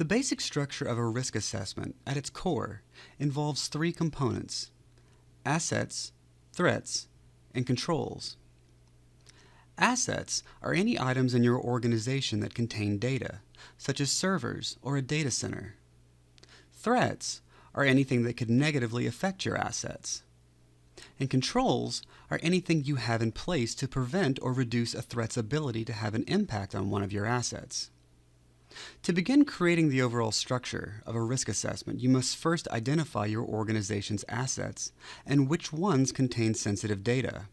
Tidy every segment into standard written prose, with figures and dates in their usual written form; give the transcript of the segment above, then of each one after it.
The basic structure of a risk assessment, at its core, involves three components: assets, threats, and controls. Assets are any items in your organization that contain data, such as servers or a data center. Threats are anything that could negatively affect your assets. And controls are anything you have in place to prevent or reduce a threat's ability to have an impact on one of your assets. To begin creating the overall structure of a risk assessment, you must first identify your organization's assets and which ones contain sensitive data.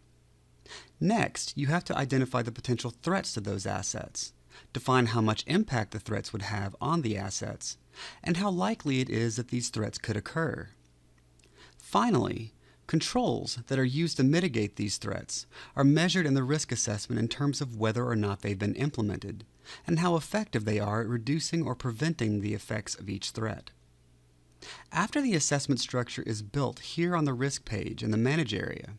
Next, you have to identify the potential threats to those assets, define how much impact the threats would have on the assets, and how likely it is that these threats could occur. Finally, controls that are used to mitigate these threats are measured in the risk assessment in terms of whether or not they've been implemented, and how effective they are at reducing or preventing the effects of each threat. After the assessment structure is built here on the risk page in the Manage area,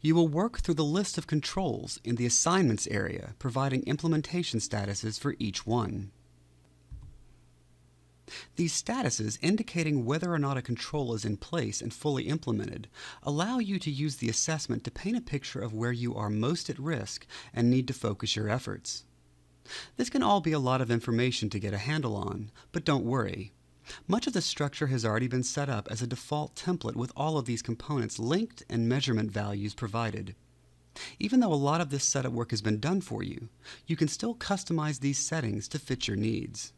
you will work through the list of controls in the Assignments area, providing implementation statuses for each one. These statuses, indicating whether or not a control is in place and fully implemented, allow you to use the assessment to paint a picture of where you are most at risk and need to focus your efforts. This can all be a lot of information to get a handle on, but don't worry. Much of the structure has already been set up as a default template with all of these components linked and measurement values provided. Even though a lot of this setup work has been done for you, you can still customize these settings to fit your needs.